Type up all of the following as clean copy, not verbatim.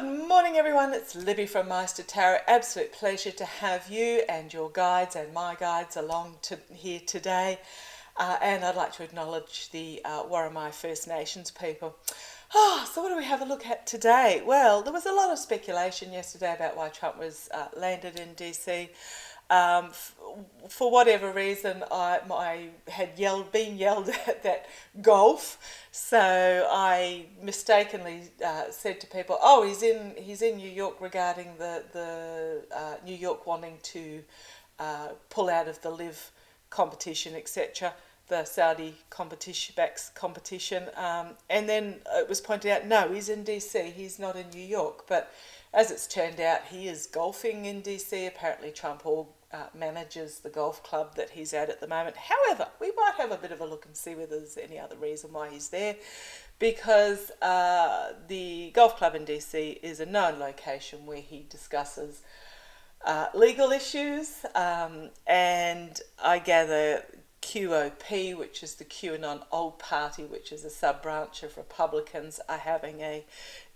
Good morning everyone, it's Libby from Meister Tarot. Absolute pleasure to have you and your guides and my guides along to here today. And I'd like to acknowledge the Warramai First Nations people. So what do we have a look at today? Well, there was a lot of speculation yesterday about why Trump was landed in DC. For whatever reason, I had been yelled at that golf, so I mistakenly said to people, "Oh, he's in New York regarding the New York wanting to pull out of the live competition, etc." The Saudi competition, and then it was pointed out, no, he's in DC, he's not in New York. But as it's turned out, he is golfing in DC. Apparently Trump manages the golf club that he's at the moment. However, we might have a bit of a look and see whether there's any other reason why he's there, because the golf club in DC is a known location where he discusses legal issues, and I gather QOP, which is the QAnon Old Party, which is a sub-branch of Republicans, are having a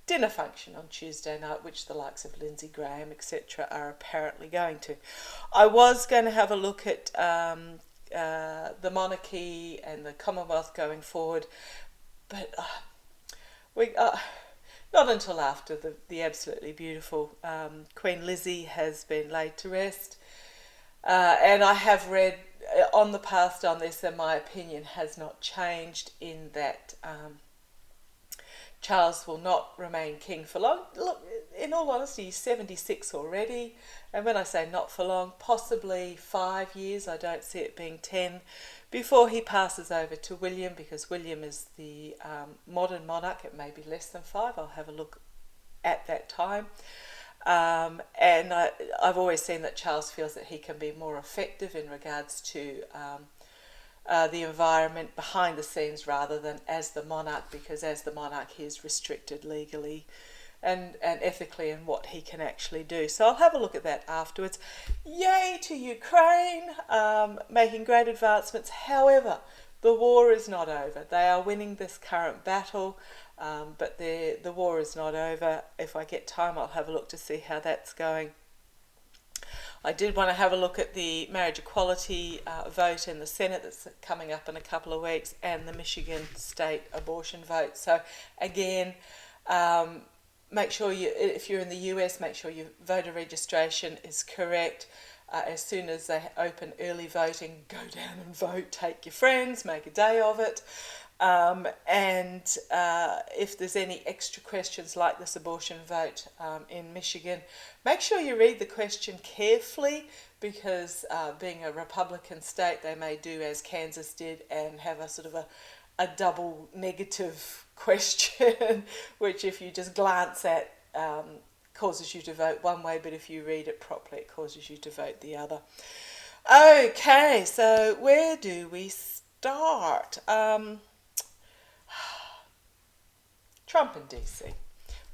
dinner function on Tuesday night, which the likes of Lindsey Graham, etc., are apparently going to. I was going to have a look at the monarchy and the Commonwealth going forward, but not until after the absolutely beautiful Queen Lizzie has been laid to rest. And I have read on the past on this, and my opinion has not changed in that Charles will not remain king for long. Look, in all honesty, he's 76 already, and when I say not for long, possibly 5 years, I don't see it being 10, before he passes over to William, because William is the modern monarch. It may be less than 5, I'll have a look at that time. And I've always seen that Charles feels that he can be more effective in regards to the environment behind the scenes rather than as the monarch, because as the monarch he is restricted legally and ethically in what he can actually do. So I'll have a look at that afterwards. Yay to Ukraine, making great advancements. However, the war is not over. They are winning this current battle. But the war is not over. If I get time, I'll have a look to see how that's going. I did want to have a look at the marriage equality vote in the Senate that's coming up in a couple of weeks, and the Michigan state abortion vote. So again, make sure if you're in the US, make sure your voter registration is correct. As soon as they open early voting, go down and vote. Take your friends, make a day of it. And if there's any extra questions like this abortion vote in Michigan, make sure you read the question carefully, because being a Republican state, they may do as Kansas did and have a sort of a double negative question, which if you just glance at causes you to vote one way, but if you read it properly it causes you to vote the other. Okay, so where do we start? Trump and DC.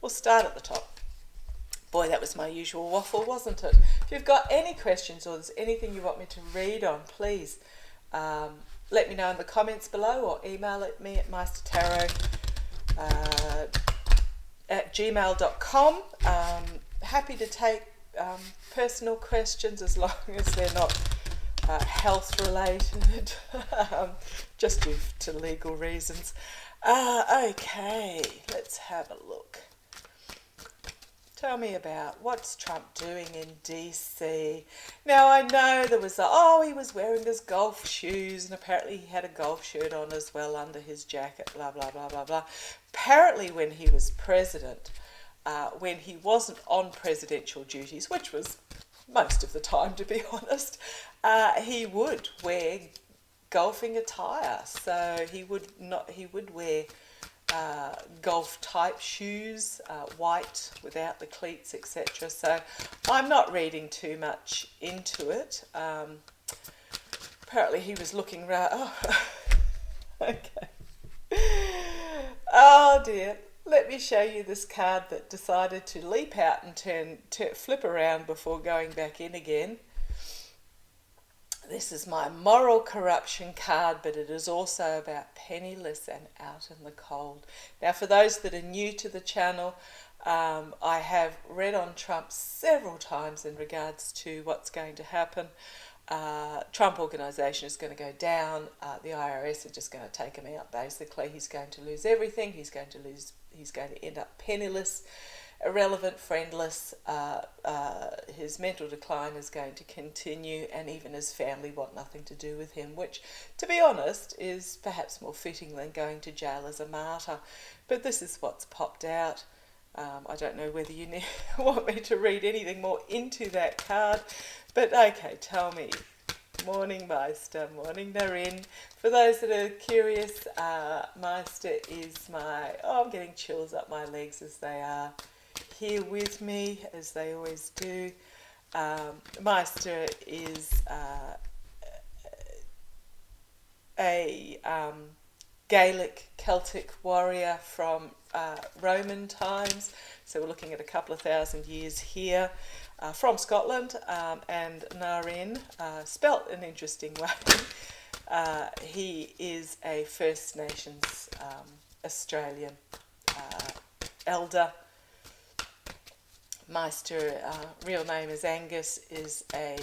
We'll start at the top. Boy, that was my usual waffle, wasn't it? If you've got any questions or there's anything you want me to read on, please let me know in the comments below, or email at me at meistertarot at gmail.com. Happy to take personal questions as long as they're not health related, just due to legal reasons. Okay, let's have a look. Tell me about what's Trump doing in DC. Now, I know there was he was wearing his golf shoes, and apparently he had a golf shirt on as well under his jacket, blah, blah, blah, blah, blah. Apparently when he was president, when he wasn't on presidential duties, which was most of the time to be honest, he would wear golfing attire. So he would wear golf type shoes, white without the cleats, etc. So I'm not reading too much into it. Apparently he was looking okay. Oh dear, let me show you this card that decided to leap out and flip around before going back in again. This is my moral corruption card, but it is also about penniless and out in the cold. Now, for those that are new to the channel, I have read on Trump several times in regards to what's going to happen. Trump organisation is going to go down. The IRS are just going to take him out. Basically, he's going to lose everything. He's going to end up penniless, irrelevant, friendless. His mental decline is going to continue, and even his family want nothing to do with him, which, to be honest, is perhaps more fitting than going to jail as a martyr. But this is what's popped out. I don't know whether you want me to read anything more into that card, but okay, tell me. Morning, Meister. Morning, Narin. For those that are curious, Meister is my... Oh, I'm getting chills up my legs as they are here with me, as they always do. Meister is a Gaelic Celtic warrior from Roman times, so we're looking at a couple of thousand years here, from Scotland, and Narin, spelt an interesting way. He is a First Nations Australian elder. Meister, real name is Angus, is a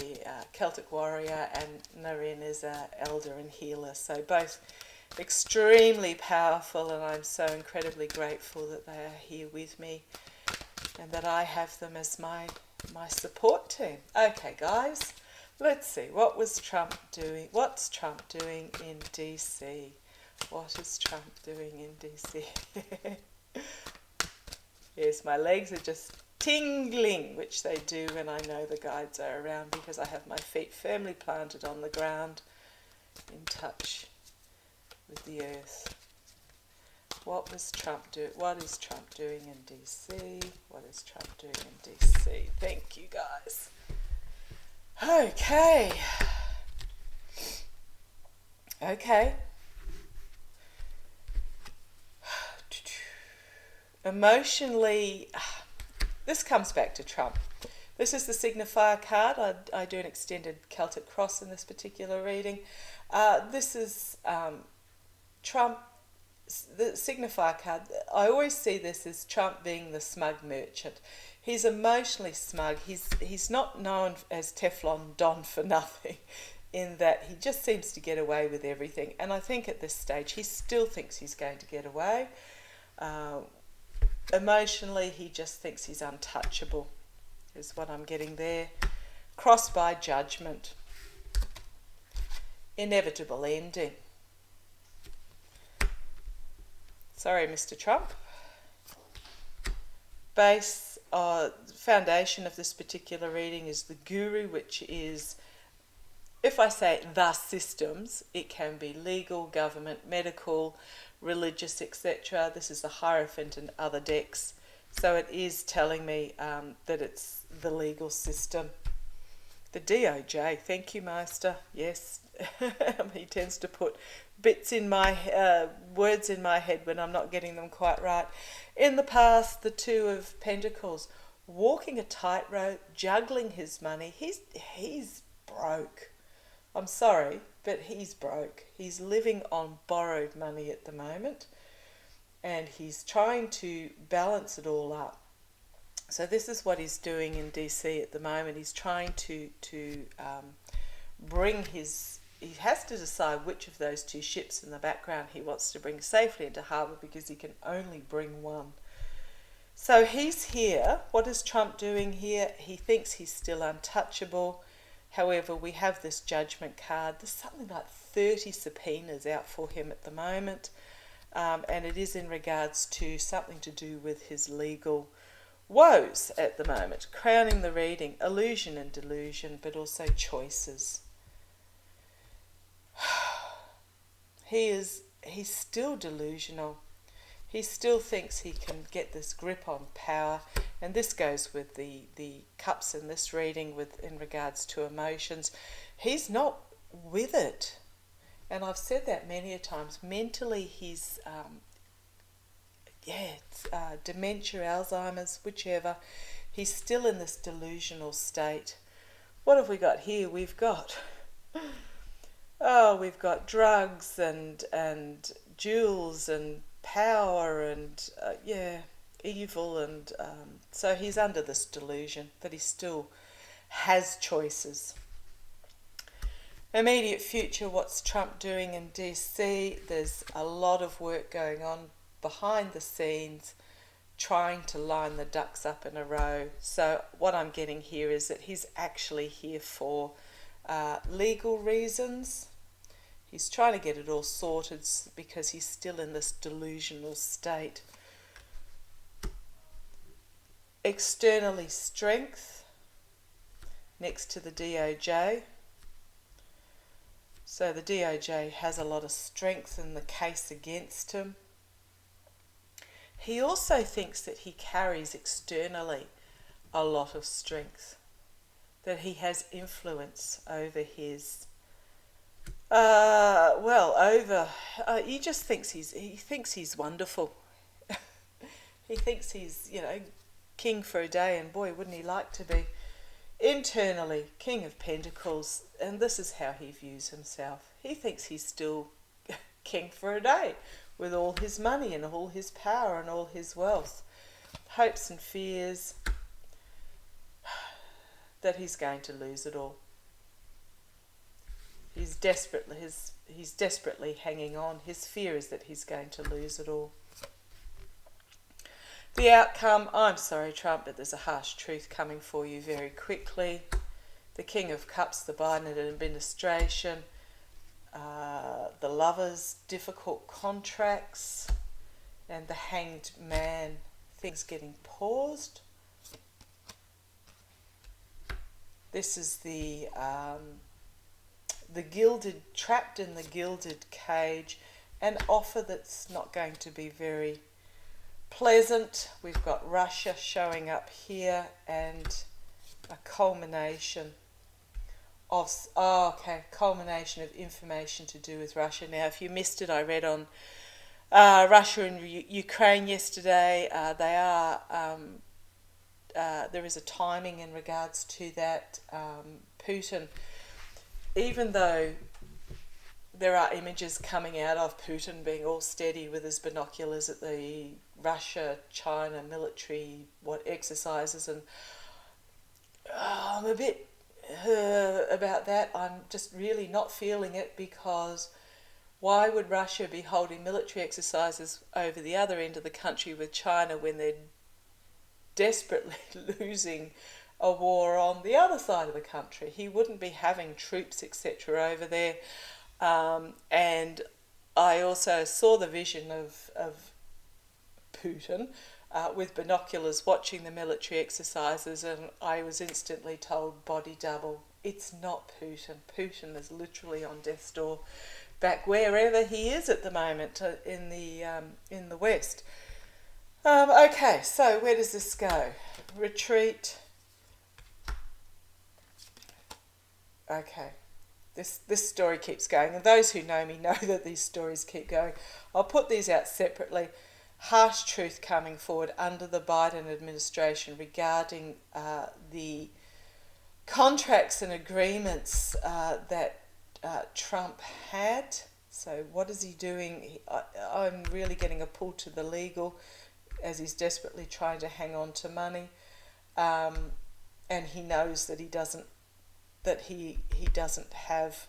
Celtic warrior, and Narin is an elder and healer, so both extremely powerful, and I'm so incredibly grateful that they are here with me and that I have them as my support team. Okay, guys, let's see. What was Trump doing? What's Trump doing in DC? What is Trump doing in DC? Yes, my legs are just tingling, which they do when I know the guides are around, because I have my feet firmly planted on the ground, in touch with the earth. What was Trump doing? What is Trump doing in DC? What is Trump doing in DC? Thank you, guys. Okay. Emotionally, this comes back to Trump. This is the signifier card. I do an extended Celtic cross in this particular reading. This is Trump, the signifier card. I always see this as Trump being the smug merchant. He's emotionally smug. He's not known as Teflon Don for nothing, in that he just seems to get away with everything. And I think at this stage he still thinks he's going to get away. Emotionally, he just thinks he's untouchable, is what I'm getting there. Crossed by judgment. Inevitable ending. Sorry, Mr. Trump. Foundation of this particular reading is the Guru, which is, if I say the systems, it can be legal, government, medical, religious, etc. This is the Hierophant and other decks. So it is telling me that it's the legal system. The DOJ, thank you, Master. Yes, he tends to put bits in my words in my head when I'm not getting them quite right. In the past, the Two of Pentacles, walking a tightrope, juggling his money. He's broke. I'm sorry, but he's broke. He's living on borrowed money at the moment, and he's trying to balance it all up. So this is what he's doing in DC at the moment. He's trying to bring his... He has to decide which of those two ships in the background he wants to bring safely into harbour, because he can only bring one. So he's here. What is Trump doing here? He thinks he's still untouchable. However, we have this judgment card. There's something like 30 subpoenas out for him at the moment. And it is in regards to something to do with his legal woes at the moment. Crowning the reading, illusion and delusion, but also choices. He's still delusional. He still thinks he can get this grip on power, and this goes with the cups in this reading in regards to emotions. He's not with it, and I've said that many a times. Mentally, he's dementia, Alzheimer's, whichever. He's still in this delusional state. What have we got here? We've got drugs and jewels and power and evil, and so he's under this delusion that he still has choices. Immediate future, what's Trump doing in DC? There's a lot of work going on behind the scenes, trying to line the ducks up in a row. So what I'm getting here is that he's actually here for legal reasons. He's trying to get it all sorted because he's still in this delusional state. Externally, strength next to the DOJ. So the DOJ has a lot of strength in the case against him. He also thinks that he carries externally a lot of strength, that he has influence over his, he just thinks he's wonderful. He thinks he's, king for a day, and boy, wouldn't he like to be. Internally, King of Pentacles, and this is how he views himself. He thinks he's still king for a day, with all his money and all his power and all his wealth. Hopes and fears that he's going to lose it all. He's desperately hanging on. His fear is that he's going to lose it all. The outcome, I'm sorry, Trump, but there's a harsh truth coming for you very quickly. The King of Cups, the Biden administration, the Lovers, difficult contracts, and the Hanged Man, things getting paused. This is the gilded, trapped in the gilded cage, an offer that's not going to be very pleasant. We've got Russia showing up here, and a culmination of culmination of information to do with Russia. Now, if you missed it, I read on Russia and Ukraine yesterday. There is a timing in regards to that. Putin, even though there are images coming out of Putin being all steady with his binoculars at the Russia-China military exercises, and I'm a bit about that. I'm just really not feeling it, because why would Russia be holding military exercises over the other end of the country with China when they're desperately losing a war on the other side of the country? He wouldn't be having troops, etc. over there. And I also saw the vision of Putin with binoculars watching the military exercises, and I was instantly told, body double. It's not Putin. Putin is literally on death's door, back wherever he is at the moment in the West. Okay, so where does this go? Retreat. Okay. This story keeps going, and those who know me know that these stories keep going. I'll put these out separately. Harsh truth coming forward under the Biden administration regarding the contracts and agreements that Trump had. So what is he doing? I'm really getting a pull to the legal, as he's desperately trying to hang on to money, and he knows that he doesn't have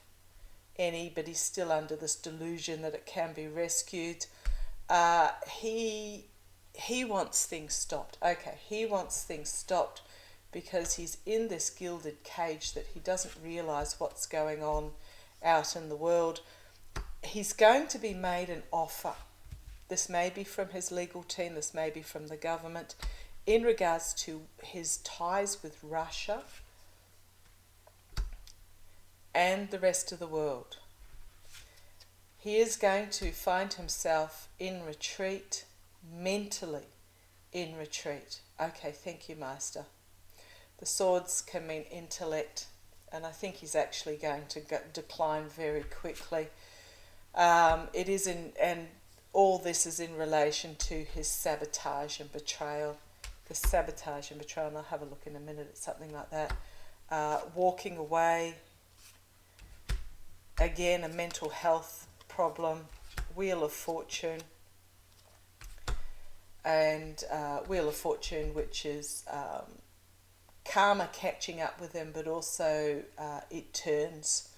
any, but he's still under this delusion that it can be rescued. He wants things stopped. Okay, he wants things stopped because he's in this gilded cage that he doesn't realise what's going on out in the world. He's going to be made an offer. This may be from his legal team, this may be from the government, in regards to his ties with Russia and the rest of the world. He is going to find himself in retreat, mentally in retreat. Okay, thank you, Master. The swords can mean intellect, and I think he's actually going to decline very quickly. And all this is in relation to his sabotage and betrayal. The sabotage and betrayal, and I'll have a look in a minute at something like that. Walking away. Again, a mental health problem. Wheel of Fortune. and Wheel of Fortune, which is karma catching up with him, but also it turns.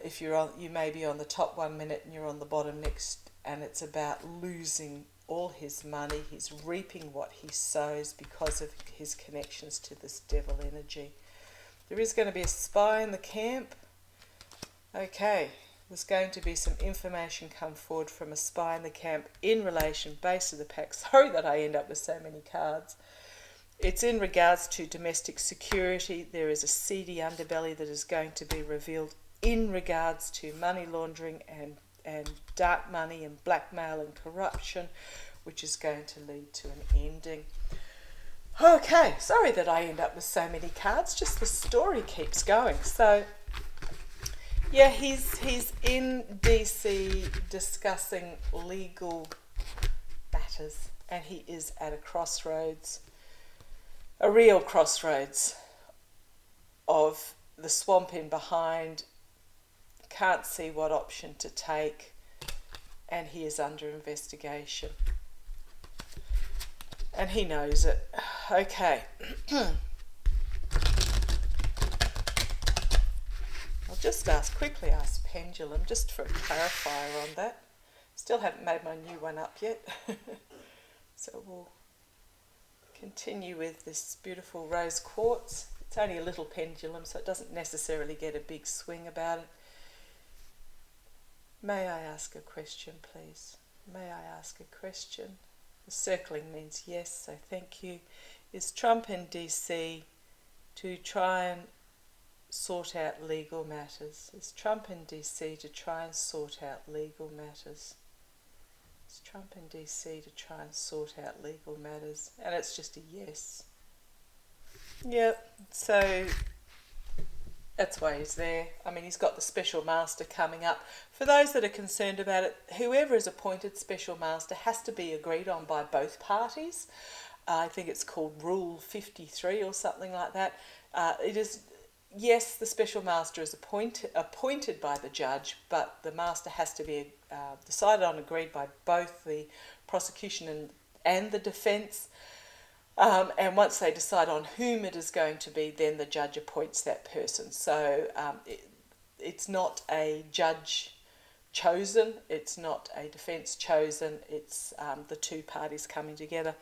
If you're on, you may be on the top 1 minute and you're on the bottom next, and it's about losing all his money. He's reaping what he sows because of his connections to this devil energy. There is going to be a spy in the camp. Okay, there's going to be some information come forward from a spy in the camp in relation, base of the pack. Sorry that I end up with so many cards. It's in regards to domestic security. There is a seedy underbelly that is going to be revealed in regards to money laundering and dark money and blackmail and corruption, which is going to lead to an ending. Okay, sorry that I end up with so many cards, just the story keeps going. So yeah, he's in DC discussing legal matters, and he is at a crossroads, a real crossroads of the swamp in behind, can't see what option to take, and he is under investigation. And he knows it. Okay. I'll just quickly ask Pendulum, just for a clarifier on that. Still haven't made my new one up yet. So we'll continue with this beautiful rose quartz. It's only a little pendulum, so it doesn't necessarily get a big swing about it. May I ask a question, please? May I ask a question? The circling means yes, so thank you. Is Trump in DC to try and sort out legal matters? Is Trump in DC to try and sort out legal matters? Is Trump in DC to try and sort out legal matters? And it's just a yes. Yep, so that's why he's there. I mean, he's got the special master coming up. For those that are concerned about it, whoever is appointed special master has to be agreed on by both parties. I think it's called Rule 53 or something like that. It is, yes, the special master is appointed by the judge, but the master has to be decided on, agreed by both the prosecution and the defence. And once they decide on whom it is going to be, then the judge appoints that person. So it's not a judge chosen, it's not a defence chosen, it's the two parties coming together.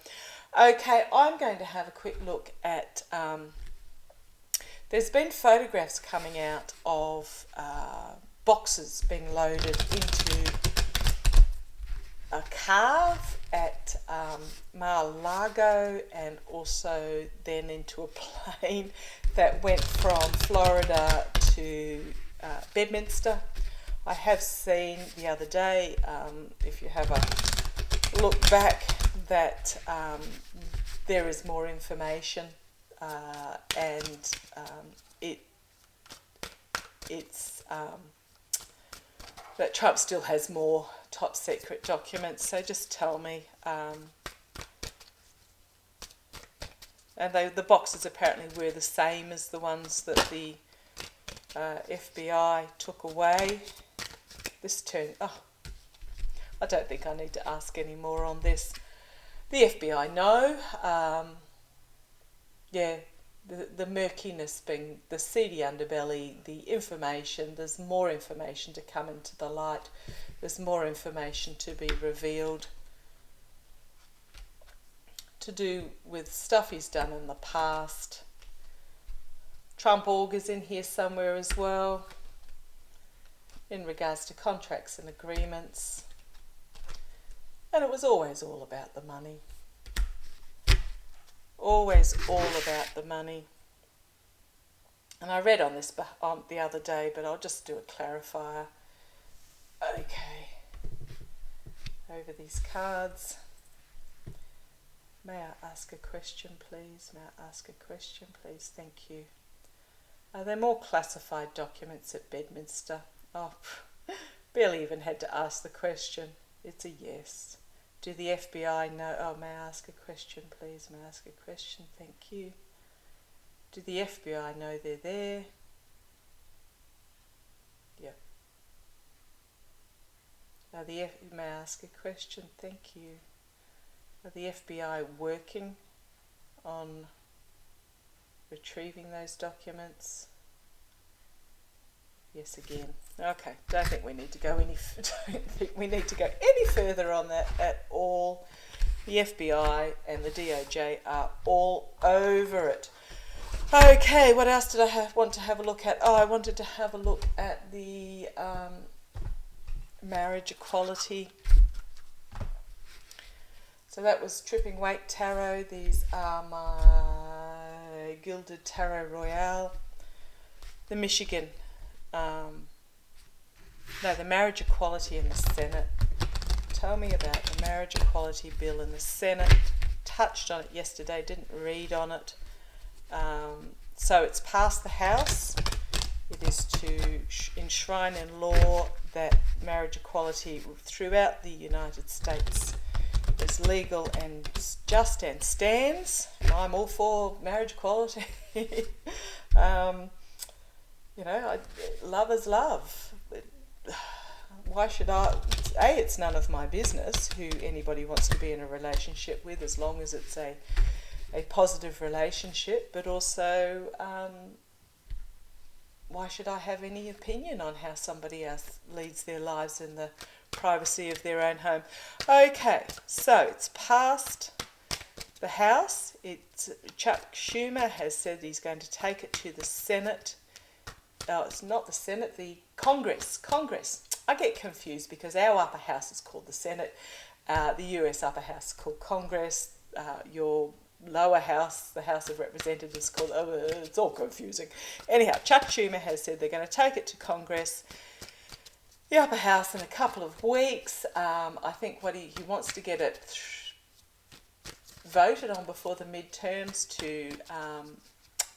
Okay, I'm going to have a quick look at, there's been photographs coming out of boxes being loaded into a cave at Mar-a-Lago, and also then into a plane that went from Florida to Bedminster. I have seen the other day, if you have a look back, that there is more information, and it's that Trump still has more top secret documents, so just tell me. And the boxes apparently were the same as the ones that the FBI took away. This turn, I don't think I need to ask any more on this. The FBI know, the murkiness being the seedy underbelly, the information, there's more information to come into the light. There's more information to be revealed, to do with stuff he's done in the past. Trump org is in here somewhere as well, in regards to contracts and agreements. And it was always all about the money. Always all about the money. And I read on this the other day, but I'll just do a clarifier. Okay. Over these cards. May I ask a question, please? May I ask a question, please? Thank you. Are there more classified documents at Bedminster? Oh, barely even had to ask the question. It's a yes. Do the FBI know? Oh, may I ask a question, please? May I ask a question? Thank you. Do the FBI know they're there? Yep. May I ask a question? Thank you. Are the FBI working on retrieving those documents? Yes, again. Okay, don't think we need to go any further on that at all. The FBI and the DOJ are all over it. Okay, what else did I want to have a look at? Oh, I wanted to have a look at the marriage equality. So that was Tripping Weight Tarot. These are my Gilded Tarot Royale. The Michigan, the marriage equality in the Senate. Tell me about the marriage equality bill in the Senate. Touched on it yesterday, didn't read on it. So it's passed the House. It is to enshrine in law that marriage equality throughout the United States is legal and just and stands. And I'm all for marriage equality. Love is love. Why should I? It's none of my business who anybody wants to be in a relationship with, as long as it's a positive relationship. But also, why should I have any opinion on how somebody else leads their lives in the privacy of their own home? Okay, so it's passed the House. Chuck Schumer has said he's going to take it to the Senate. Oh, it's not the Senate, the Congress. I get confused because our upper house is called the Senate. The US upper house is called Congress. Your lower house, the House of Representatives, is called... it's all confusing. Anyhow, Chuck Schumer has said they're going to take it to Congress, the upper house, in a couple of weeks. I think what he wants to get it voted on before the midterms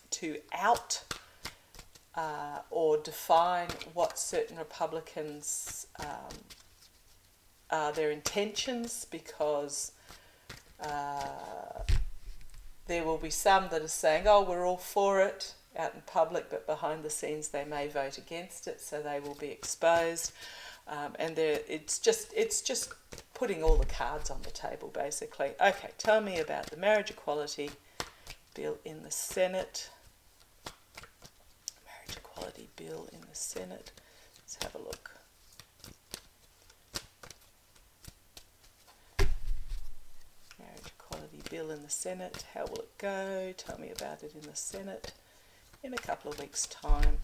to out or define what certain Republicans are their intentions, because there will be some that are saying, oh, we're all for it out in public, but behind the scenes they may vote against it, so they will be exposed. And it's just putting all the cards on the table, basically. Okay, tell me about the marriage equality bill in the Senate. Marriage equality bill in the Senate. Let's have a look. Marriage equality bill in the Senate. How will it go? Tell me about it in the Senate in a couple of weeks' time.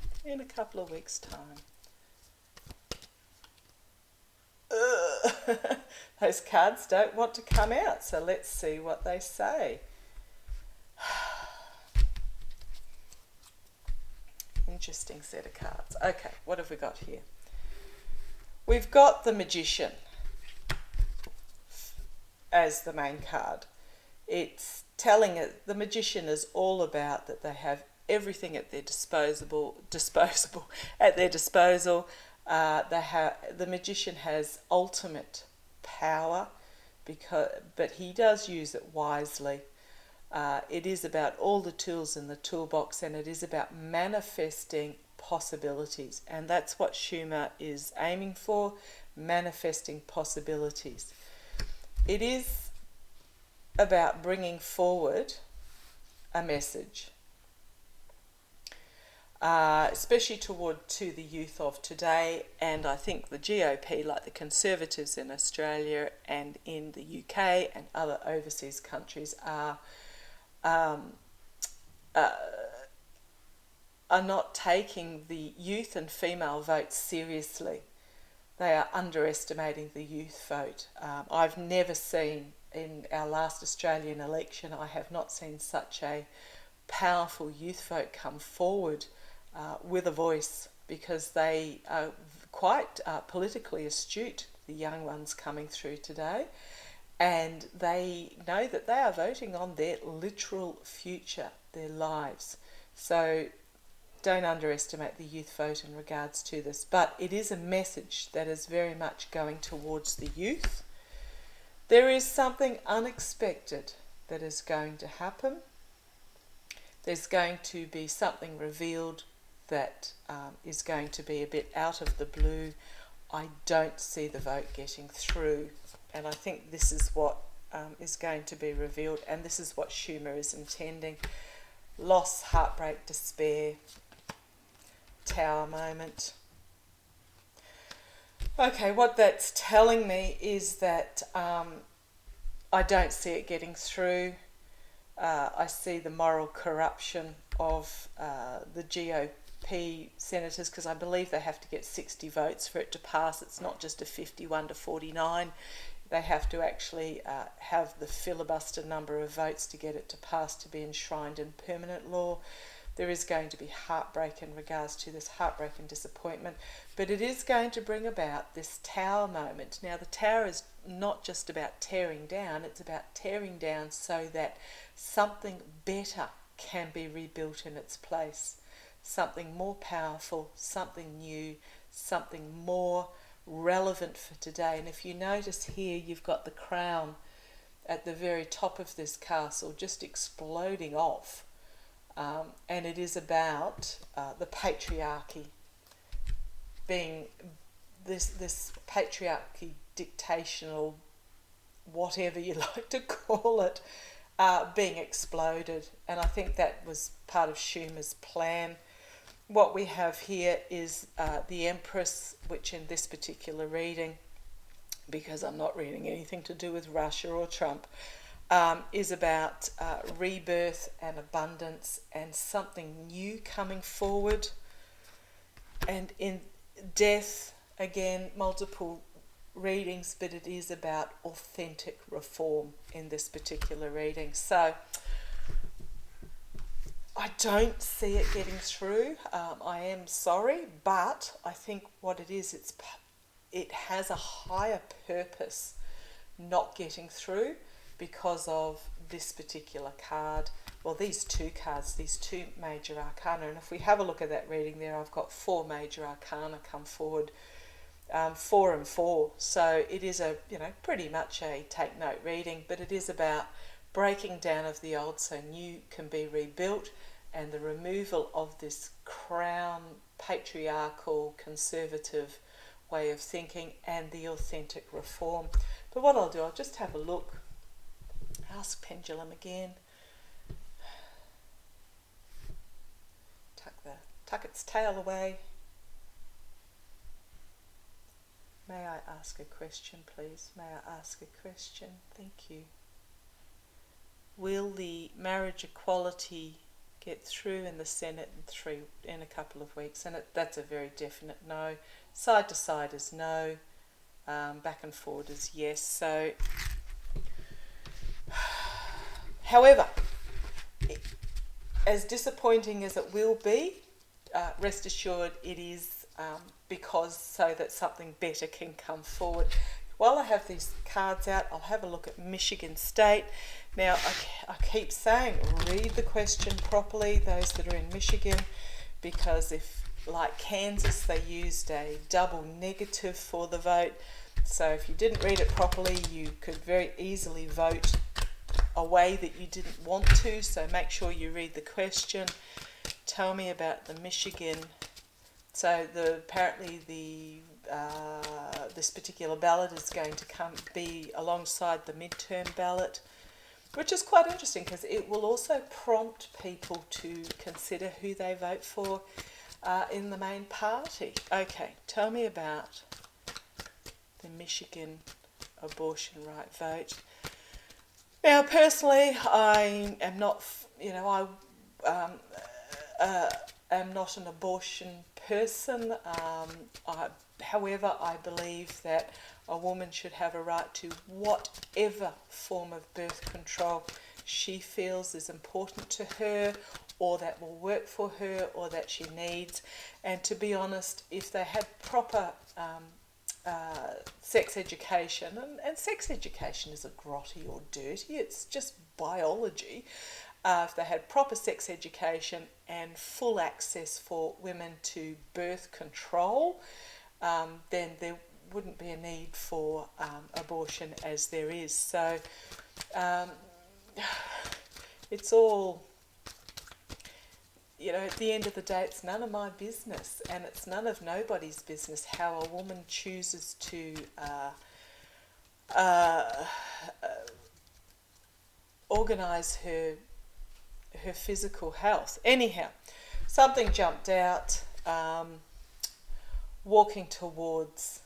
Those cards don't want to come out, so let's see what they say. Interesting set of cards. Okay, what have we got here? We've got the Magician as the main card. It's telling it the Magician is all about that they have everything at their disposal. The Magician has ultimate power, but he does use it wisely. It is about all the tools in the toolbox, and it is about manifesting possibilities, and that's what Schumer is aiming for, manifesting possibilities. It is about bringing forward a message, especially to the youth of today, and I think the GOP, like the Conservatives in Australia and in the UK and other overseas countries, are not taking the youth and female vote seriously. They are underestimating the youth vote. I've never seen, in our last Australian election, I have not seen such a powerful youth vote come forward with a voice, because they are quite politically astute, the young ones coming through today, and they know that they are voting on their literal future, their lives. So don't underestimate the youth vote in regards to this, but it is a message that is very much going towards the youth. There is something unexpected that is going to happen. There's going to be something revealed that is going to be a bit out of the blue. I don't see the vote getting through, and I think this is what is going to be revealed, and this is what Schumer is intending. Loss, heartbreak, despair, tower moment. Okay, what that's telling me is that I don't see it getting through. I see the moral corruption of the GOP senators, because I believe they have to get 60 votes for it to pass. It's not just a 51 to 49. They have to actually have the filibuster number of votes to get it to pass, to be enshrined in permanent law. There is going to be heartbreak in regards to this, heartbreak and disappointment, but it is going to bring about this tower moment. Now, the tower is not just about tearing down, it's about tearing down so that something better can be rebuilt in its place. Something more powerful, something new, something more relevant for today. And if you notice here, you've got the crown at the very top of this castle just exploding off. And it is about the patriarchy being this patriarchy, dictational, whatever you like to call it, being exploded. And I think that was part of Schumer's plan. What we have here is the Empress, which in this particular reading, because I'm not reading anything to do with Russia or Trump, is about rebirth and abundance and something new coming forward. And in death, again, multiple readings, but it is about authentic reform in this particular reading. So I don't see it getting through. I am sorry, but I think what it is, it has a higher purpose not getting through because of this particular card. Well, these two cards, these two major arcana, and if we have a look at that reading there, I've got 4 major arcana come forward, 4 and 4. So it is pretty much a take note reading, but it is about breaking down of the old so new can be rebuilt, and the removal of this crown, patriarchal, conservative way of thinking, and the authentic reform. But what I'll do, I'll just have a look. Ask pendulum again. Tuck its tail away. May I ask a question, please? May I ask a question? Thank you. Will the marriage equality get through in the Senate in a couple of weeks? And that's a very definite no. Side to side is no. Back and forward is yes. So, however, as disappointing as it will be, rest assured it is because so that something better can come forward. While I have these cards out, I'll have a look at Michigan State. Now, I keep saying, read the question properly, those that are in Michigan, because if, like Kansas, they used a double negative for the vote. So if you didn't read it properly, you could very easily vote a way that you didn't want to. So make sure you read the question. Tell me about the Michigan. So apparently this particular ballot is going to be alongside the midterm ballot, which is quite interesting because it will also prompt people to consider who they vote for in the main party. Okay, tell me about the Michigan abortion right vote. Now, personally, I am not, am not an abortion person. However, I believe that a woman should have a right to whatever form of birth control she feels is important to her, or that will work for her, or that she needs. And to be honest, if they had proper sex education, and sex education isn't grotty or dirty, it's just biology. If they had proper sex education and full access for women to birth control, then there wouldn't be a need for abortion as there is. So it's all, at the end of the day, it's none of my business, and it's none of nobody's business how a woman chooses to organise her physical health. Anyhow, something jumped out, walking towards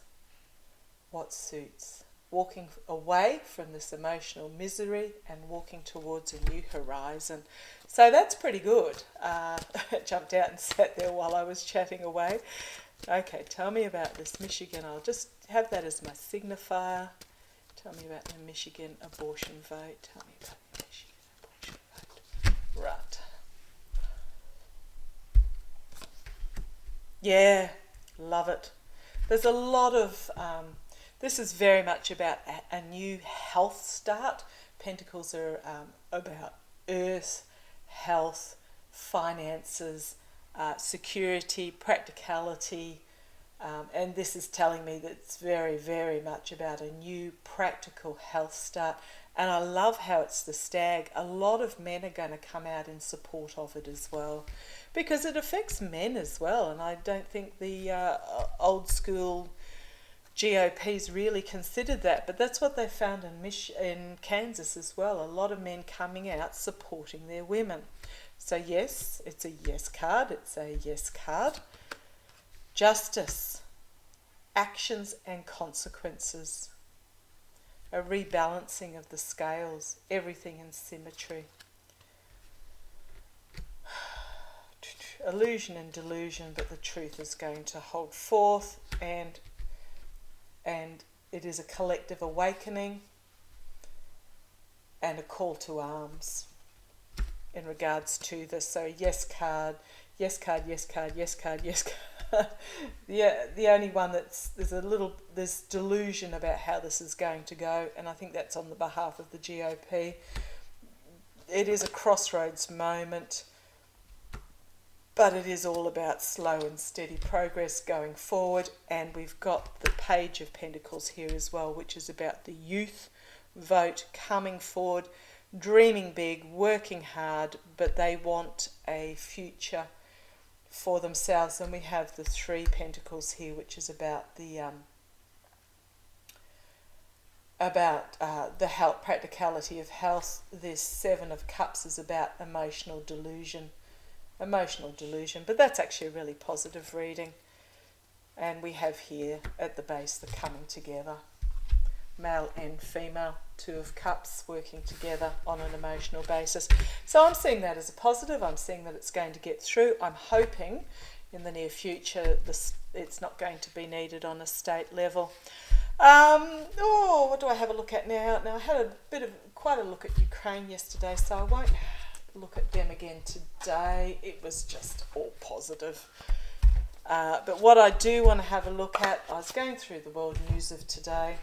what suits, walking away from this emotional misery and walking towards a new horizon. So that's pretty good. It jumped out and sat there while I was chatting away. Okay, tell me about this Michigan. I'll just have that as my signifier. Tell me about the Michigan abortion vote. Tell me about the Michigan abortion vote. Right. Yeah, love it. There's a lot of... this is very much about a new health start. Pentacles are about earth, health, finances, security, practicality, and this is telling me that it's very, very much about a new practical health start. And I love how it's the stag. A lot of men are going to come out in support of it as well, because it affects men as well, and I don't think the old school GOP's really considered that, but that's what they found in Kansas as well. A lot of men coming out supporting their women. So yes, it's a yes card. It's a yes card. Justice, actions and consequences, a rebalancing of the scales, everything in symmetry. Illusion and delusion, but the truth is going to hold forth, and it is a collective awakening and a call to arms in regards to this. So yes card, yes card, yes card, yes card, yes card. The only one there's delusion about how this is going to go, and I think that's on the behalf of the GOP. It is a crossroads moment, but it is all about slow and steady progress going forward. And we've got the Page of Pentacles here as well, which is about the youth vote coming forward, dreaming big, working hard, but they want a future for themselves. And we have the Three Pentacles here, which is about the health, practicality of health. This Seven of Cups is about emotional delusion, but that's actually a really positive reading. And we have here at the base the coming together, male and female, Two of Cups working together on an emotional basis. So I'm seeing that as a positive. I'm seeing that it's going to get through. I'm hoping in the near future it's not going to be needed on a state level. What do I have a look at now? Now I had quite a look at Ukraine yesterday, so I won't look at them again today. It was just all positive. But what I do want to have a look at, I was going through the world news of today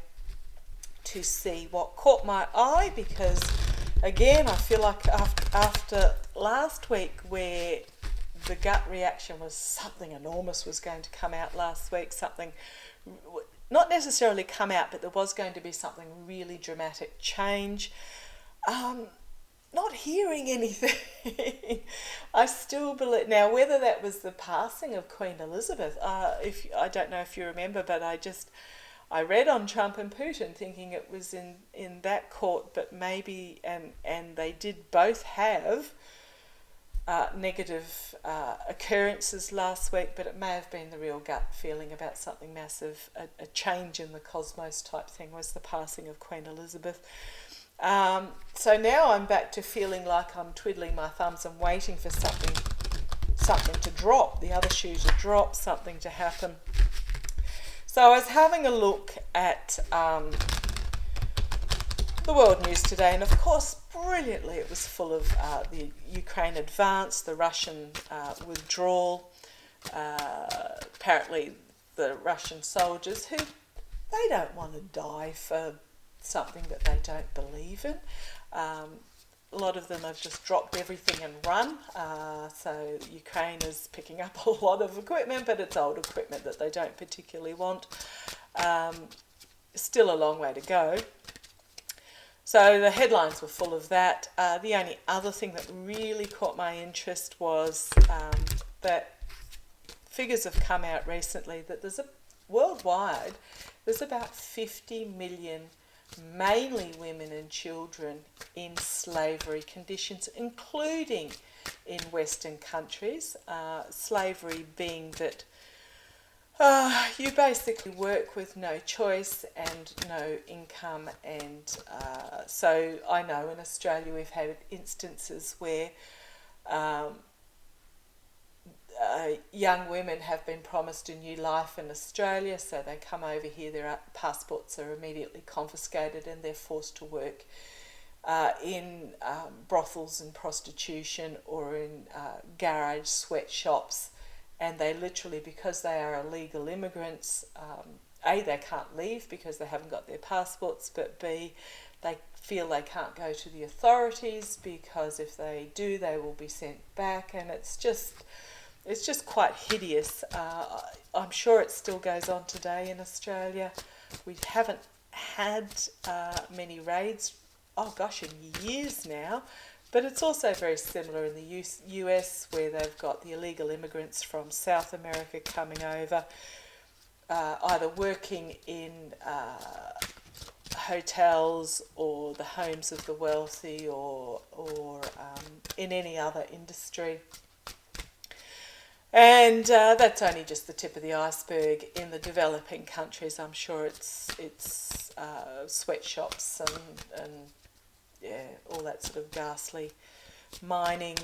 to see what caught my eye, because again I feel like after last week, where the gut reaction was something enormous was going to come out last week, something not necessarily come out, but there was going to be something really dramatic change. Not hearing anything. I still believe now, whether that was the passing of Queen Elizabeth. I don't know if you remember, but I read on Trump and Putin thinking it was in that court, but maybe and they did both have negative occurrences last week, but it may have been the real gut feeling about something massive, a change in the cosmos type thing, was the passing of Queen Elizabeth. So now I'm back to feeling like I'm twiddling my thumbs and waiting for something to drop, the other shoe to drop, something to happen. So I was having a look at the world news today, and of course, brilliantly, it was full of the Ukraine advance, the Russian withdrawal, apparently the Russian soldiers who they don't want to die for something that they don't believe in. A lot of them have just dropped everything and run. So Ukraine is picking up a lot of equipment, but it's old equipment that they don't particularly want. Still a long way to go. So the headlines were full of that. The only other thing that really caught my interest was that figures have come out recently that worldwide there's about 50 million mainly women and children in slavery conditions, including in Western countries. Slavery being that you basically work with no choice and no income, and so I know in Australia we've had instances where young women have been promised a new life in Australia, so they come over here, their passports are immediately confiscated and they're forced to work in brothels and prostitution, or in garage sweatshops, and they literally, because they are illegal immigrants, A, they can't leave because they haven't got their passports, but B, they feel they can't go to the authorities because if they do they will be sent back, and it's just quite hideous. I'm sure it still goes on today in Australia. We haven't had many raids, oh gosh, in years now, but it's also very similar in the US, where they've got the illegal immigrants from South America coming over, either working in hotels or the homes of the wealthy, or in any other industry. And that's only just the tip of the iceberg. In the developing countries, I'm sure it's sweatshops and yeah, all that sort of ghastly mining,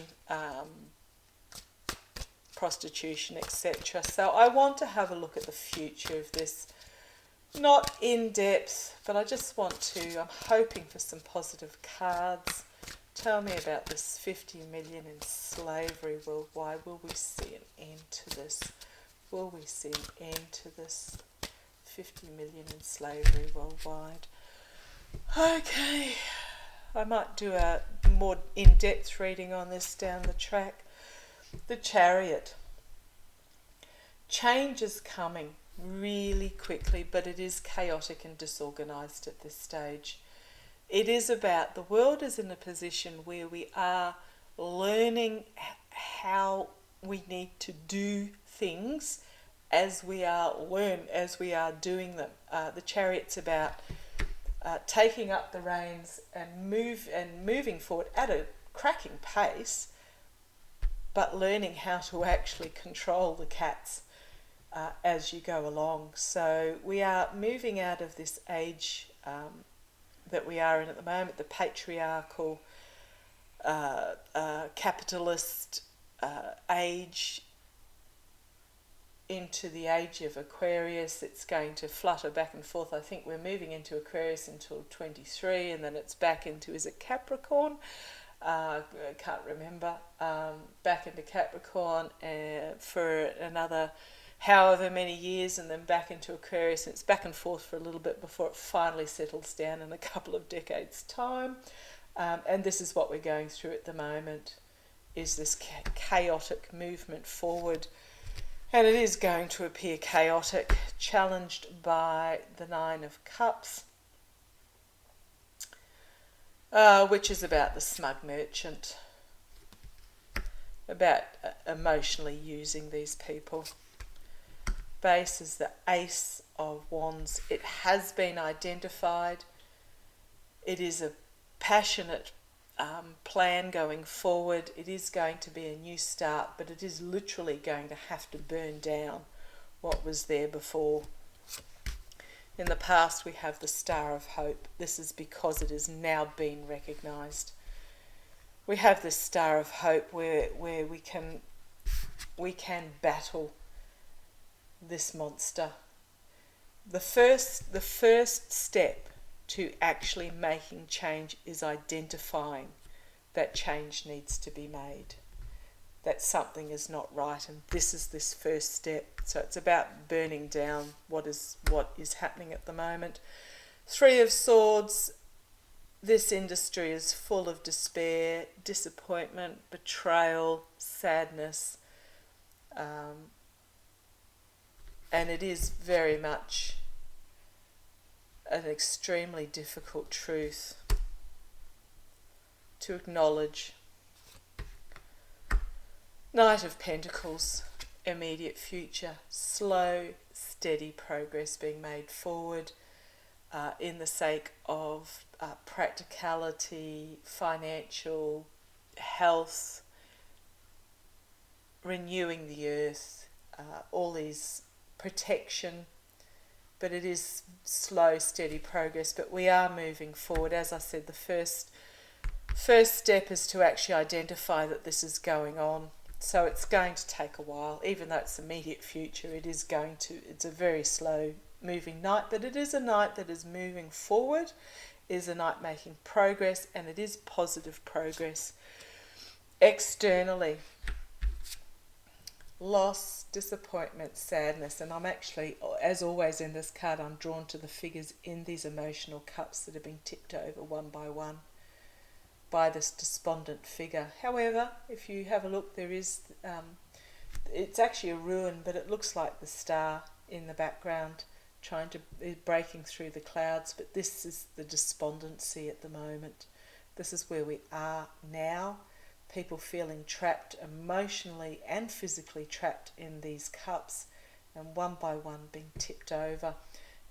prostitution, etc. So I want to have a look at the future of this, not in depth, but I just want to, I'm hoping for some positive cards. Tell me about this 50 million in slavery worldwide. Will we see an end to this? Will we see an end to this 50 million in slavery worldwide? Okay, I might do a more in-depth reading on this down the track. The Chariot. Change is coming really quickly, but it is chaotic and disorganised at this stage. It is about, the world is in a position where we are learning how we need to do things as we are doing them. The Chariot's about taking up the reins and moving forward at a cracking pace, but learning how to actually control the cats as you go along. So we are moving out of this age that we are in at the moment, the patriarchal, capitalist age, into the age of Aquarius. It's going to flutter back and forth. I think we're moving into Aquarius until 23, and then it's back into, is it Capricorn? I can't remember. Back into Capricorn for another however many years, and then back into Aquarius, and it's back and forth for a little bit before it finally settles down in a couple of decades' time. And this is what we're going through at the moment, is this chaotic movement forward. And it is going to appear chaotic, challenged by the Nine of Cups, which is about the smug merchant, about emotionally using these people. Base is the Ace of Wands. It has been identified. It is a passionate plan going forward. It is going to be a new start, but it is literally going to have to burn down what was there before. In the past, we have the Star of Hope. This is because it has now been recognised. We have this Star of Hope where we can battle this monster. The first step to actually making change is identifying that change needs to be made, that something is not right, and this first step. So it's about burning down what is happening at the moment. Three of Swords. This industry is full of despair, disappointment, betrayal, sadness, and it is very much an extremely difficult truth to acknowledge. Knight of Pentacles, immediate future, slow, steady progress being made forward. in the sake of practicality, financial, health, renewing the earth, all these protection, but it is slow, steady progress. But we are moving forward. As I said, the first step is to actually identify that this is going on. So it's going to take a while, even though it's immediate future. It's a very slow moving night, but it is a night that is moving forward, is a night making progress, and it is positive progress externally. Loss, disappointment, sadness, and I'm actually, as always in this card, I'm drawn to the figures in these emotional cups that are being tipped over one by one by this despondent figure. However, if you have a look, there is, it's actually a ruin, but it looks like the star in the background breaking through the clouds, but this is the despondency at the moment. This is where we are now. People feeling trapped emotionally and physically trapped in these cups, and one by one being tipped over.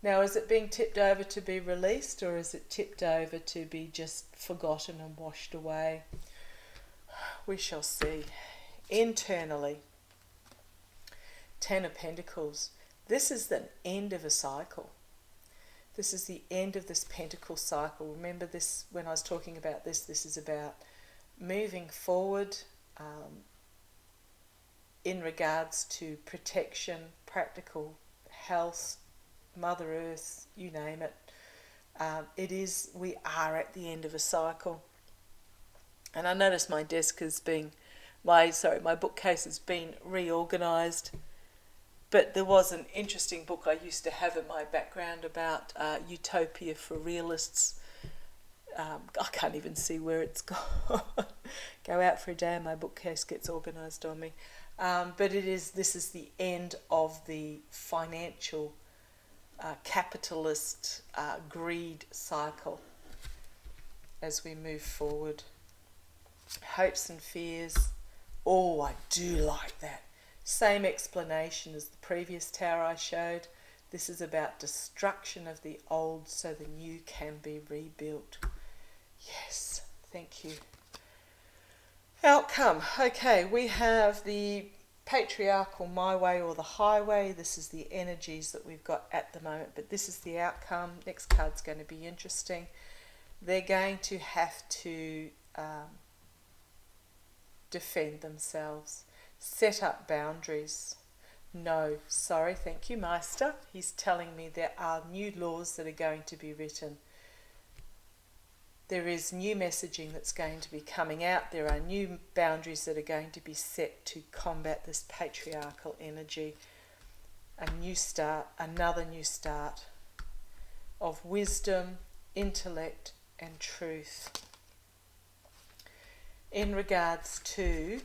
Now, is it being tipped over to be released, or is it tipped over to be just forgotten and washed away? We shall see. Internally, Ten of Pentacles. This is the end of a cycle. This is the end of this pentacle cycle. Remember this, when I was talking about this is about moving forward in regards to protection, practical health, Mother Earth, you name it. We are at the end of a cycle. And I notice my desk has been, my bookcase has been reorganised. But there was an interesting book I used to have in my background about utopia for realists. I can't even see where it's gone. Go out for a day and my bookcase gets organised on me. But this is the end of the financial capitalist greed cycle as we move forward. Hopes and fears. Oh, I do like that. Same explanation as the previous tower I showed. This is about destruction of the old so the new can be rebuilt. Yes, thank you. Outcome. Okay, we have the patriarchal my way or the highway. This is the energies that we've got at the moment, but this is the outcome. Next card's going to be interesting. They're going to have to defend themselves, set up boundaries. No, sorry, thank you, Meister. He's telling me there are new laws that are going to be written. There is new messaging that's going to be coming out. There are new boundaries that are going to be set to combat this patriarchal energy. A new start, another new start of wisdom, intellect, and truth. In regards to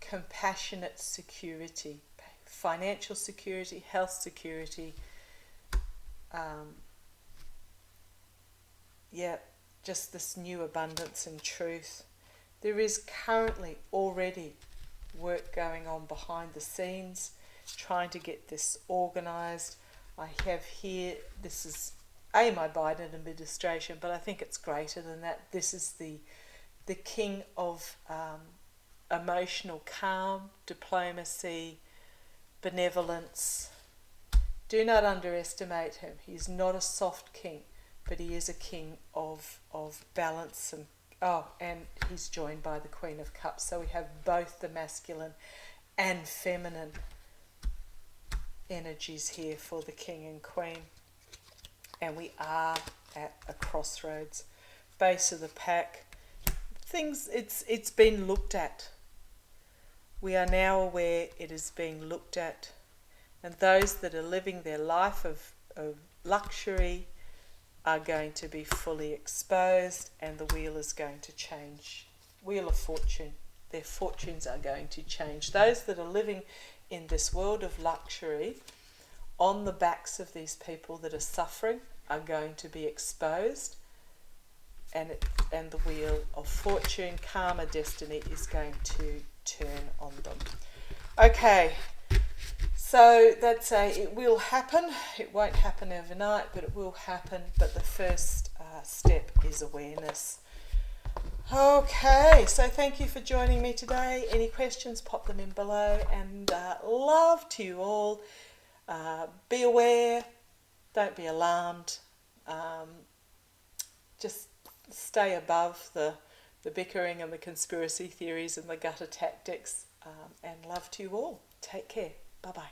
compassionate security, financial security, health security, just this new abundance and truth. There is currently already work going on behind the scenes, trying to get this organised. I have here, this is my Biden administration, but I think it's greater than that. This is the king of emotional calm, diplomacy, benevolence. Do not underestimate him. He is not a soft king, but he is a king of balance and he's joined by the Queen of Cups. So we have both the masculine and feminine energies here for the King and Queen. And we are at a crossroads, base of the pack. It's been looked at. We are now aware it is being looked at. And those that are living their life of luxury are going to be fully exposed, and the wheel is going to change. Wheel of fortune. Their fortunes are going to change. Those that are living in this world of luxury, on the backs of these people that are suffering, are going to be exposed, and the wheel of fortune, karma, destiny is going to turn on them. Okay, So that's it will happen. It won't happen overnight, but it will happen. But the first step is awareness. Okay, so thank you for joining me today. Any questions, pop them in below, and love to you all. Be aware, don't be alarmed. Just stay above the bickering and the conspiracy theories and the gutter tactics, and love to you all. Take care. Bye-bye.